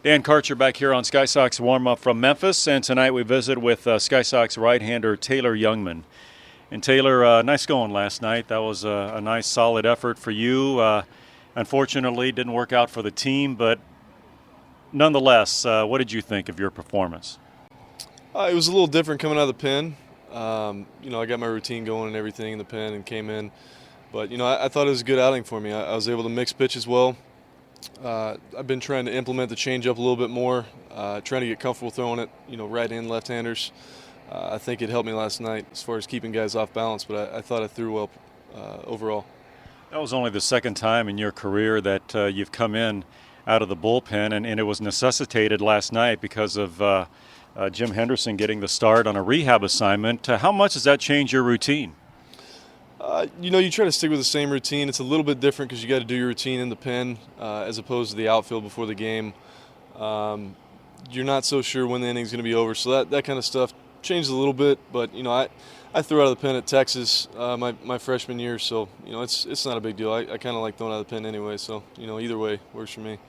Dan Karcher back here on Sky Sox Warmup from Memphis, and tonight we visit with Sky Sox right-hander Taylor Jungmann. And Taylor, nice going last night. That was a nice, solid effort for you. Unfortunately, didn't work out for the team, but nonetheless, what did you think of your performance? It was a little different coming out of the pen. I got my routine going and everything in the pen and came in. But, I thought it was a good outing for me. I was able to mix pitches well. I've been trying to implement the changeup a little bit more, trying to get comfortable throwing it, right and left-handers. I think it helped me last night as far as keeping guys off balance, but I thought I threw well overall. That was only the second time in your career that you've come in out of the bullpen, and it was necessitated last night because of Jim Henderson getting the start on a rehab assignment. How much does that change your routine? You try to stick with the same routine. It's a little bit different because you got to do your routine in the pen as opposed to the outfield before the game. You're not so sure when the inning's going to be over, so that kind of stuff changed a little bit. But I threw out of the pen at Texas my freshman year, so it's not a big deal. I kind of like throwing out of the pen anyway, so either way works for me.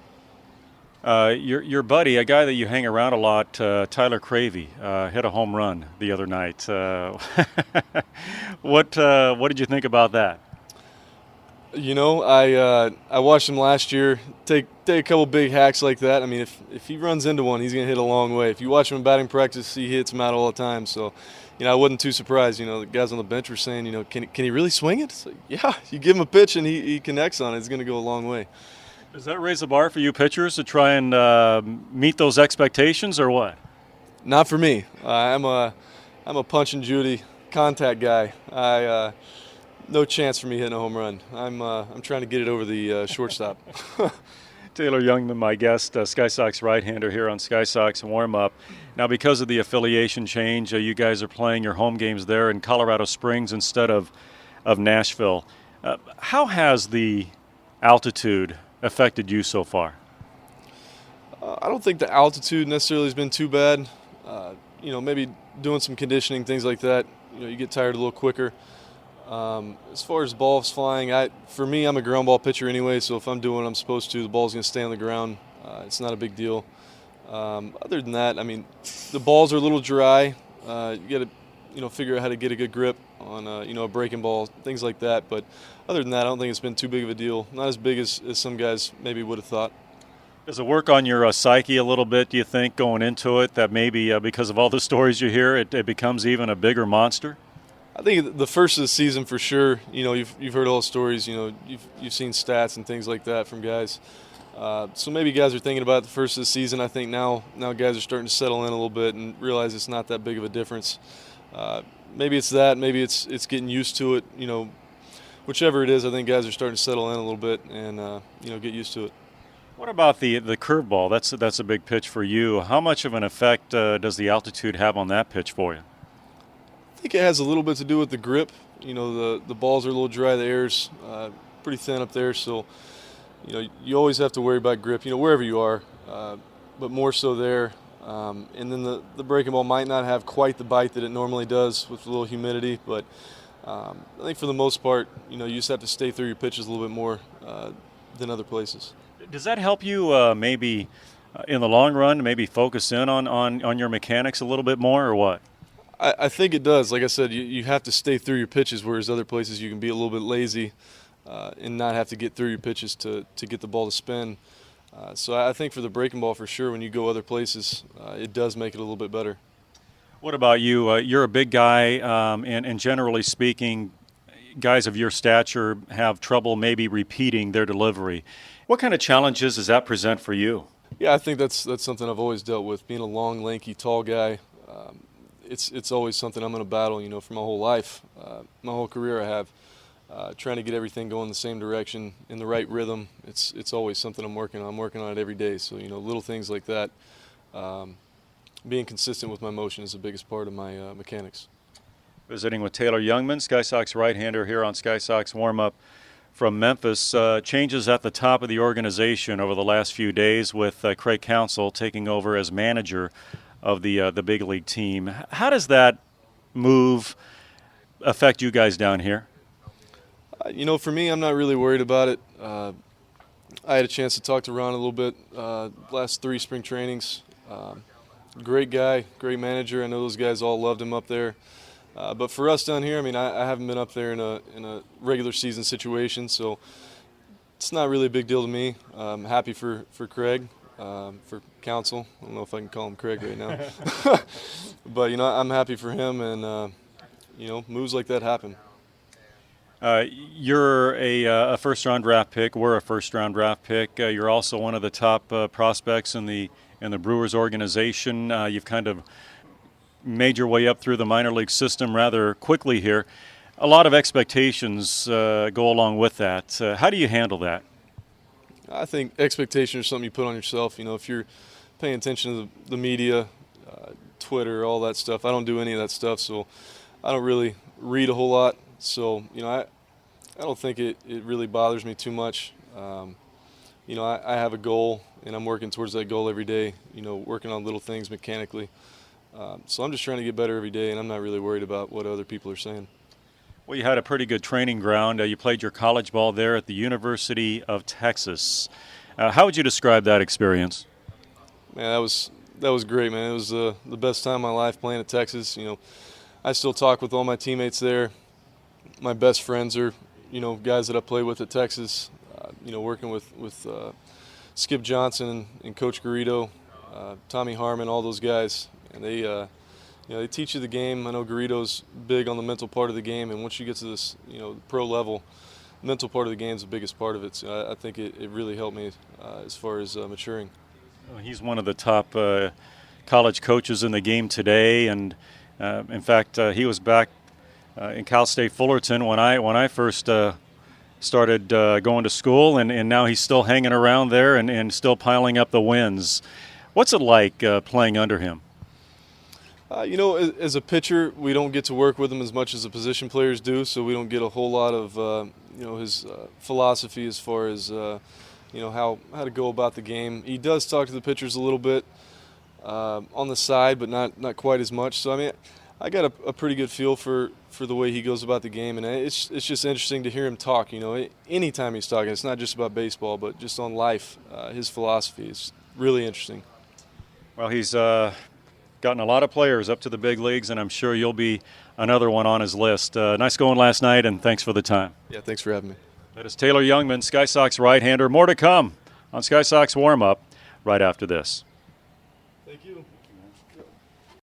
Your buddy, a guy that you hang around a lot, Tyler Cravey, hit a home run the other night. What did you think about that? I watched him last year take a couple big hacks like that. I mean, if he runs into one, he's going to hit a long way. If you watch him in batting practice, he hits them out all the time. So, I wasn't too surprised. The guys on the bench were saying, can he really swing it? Like, yeah, you give him a pitch and he connects on it. It's going to go a long way. Does that raise the bar for you pitchers to try and meet those expectations, or what? Not for me. I'm a punch and Judy contact guy. No chance for me hitting a home run. I'm trying to get it over the shortstop. Taylor Jungmann, my guest, Sky Sox right-hander here on Sky Sox Warmup. Now, because of the affiliation change, you guys are playing your home games there in Colorado Springs instead of Nashville. How has the altitude affected you so far? I don't think the altitude necessarily has been too bad. Maybe doing some conditioning, things like that. You get tired a little quicker. As far as balls flying, for me, I'm a ground ball pitcher anyway, so if I'm doing what I'm supposed to, the ball's going to stay on the ground. It's not a big deal. Other than that, the balls are a little dry. You got to, figure out how to get a good grip on, a breaking ball, things like that. But other than that, I don't think it's been too big of a deal. Not as big as some guys maybe would have thought. Does it work on your psyche a little bit, do you think, going into it, that maybe because of all the stories you hear, it becomes even a bigger monster? I think the first of the season for sure. You've heard all the stories. You've seen stats and things like that from guys. So maybe guys are thinking about the first of the season. I think now guys are starting to settle in a little bit and realize it's not that big of a difference. Maybe it's that. Maybe it's getting used to it. Whichever it is, I think guys are starting to settle in a little bit and get used to it. What about the curveball? That's a big pitch for you. How much of an effect does the altitude have on that pitch for you? I think it has a little bit to do with the grip. The balls are a little dry. The air's pretty thin up there, so you always have to worry about grip. Wherever you are, but more so there. And then the breaking ball might not have quite the bite that it normally does with a little humidity, but I think for the most part, you just have to stay through your pitches a little bit more than other places. Does that help you maybe in the long run, maybe focus in on your mechanics a little bit more, or what? I think it does. Like I said, you have to stay through your pitches, whereas other places you can be a little bit lazy and not have to get through your pitches to get the ball to spin. So I think for the breaking ball, for sure, when you go other places, it does make it a little bit better. What about you? You're a big guy, and generally speaking, guys of your stature have trouble maybe repeating their delivery. What kind of challenges does that present for you? Yeah, I think that's something I've always dealt with. Being a long, lanky, tall guy, it's always something I'm going to battle, for my whole life, my whole career I have. Trying to get everything going the same direction, in the right rhythm, it's always something I'm working on. I'm working on it every day, so, little things like that. Being consistent with my motion is the biggest part of my mechanics. Visiting with Taylor Jungmann, Sky Sox right-hander here on Sky Sox Warmup from Memphis. Changes at the top of the organization over the last few days with Craig Counsell taking over as manager of the big league team. How does that move affect you guys down here? For me, I'm not really worried about it. I had a chance to talk to Ron a little bit last 3 spring trainings. Great guy, great manager. I know those guys all loved him up there. But for us down here, I mean, I haven't been up there in a regular season situation, so it's not really a big deal to me. I'm happy for Craig, for Council. I don't know if I can call him Craig right now. But, I'm happy for him, and, moves like that happen. You're a first-round draft pick. We're a first-round draft pick. You're also one of the top prospects in the Brewers organization. You've kind of made your way up through the minor league system rather quickly here. A lot of expectations go along with that. How do you handle that? I think expectation is something you put on yourself. If you're paying attention to the media, Twitter, all that stuff. I don't do any of that stuff, so I don't really read a whole lot. So, I don't think it really bothers me too much. I have a goal, and I'm working towards that goal every day, working on little things mechanically. So I'm just trying to get better every day, and I'm not really worried about what other people are saying. Well, you had a pretty good training ground. You played your college ball there at the University of Texas. How would you describe that experience? Man, that was great, man. It was the best time of my life playing at Texas. I still talk with all my teammates there. My best friends are, guys that I played with at Texas. Working with Skip Johnson and Coach Garrido, Tommy Harmon, all those guys. And they teach you the game. I know Garrido's big on the mental part of the game, and once you get to this, pro level, mental part of the game is the biggest part of it. So I think it really helped me as far as maturing. Well, he's one of the top college coaches in the game today, and in fact, he was back in Cal State Fullerton when I first started going to school, and now he's still hanging around there and still piling up the wins. What's it like playing under him? As a pitcher, we don't get to work with him as much as the position players do, so we don't get a whole lot of, his philosophy as far as, how to go about the game. He does talk to the pitchers a little bit on the side, but not quite as much. So, I mean, I got a pretty good feel for the way he goes about the game, and it's just interesting to hear him talk. Anytime he's talking, it's not just about baseball, but just on life. His philosophy is really interesting. Well, he's gotten a lot of players up to the big leagues, and I'm sure you'll be another one on his list. Nice going last night, and thanks for the time. Yeah, thanks for having me. That is Taylor Jungmann, Sky Sox right-hander. More to come on Sky Sox Warmup right after this.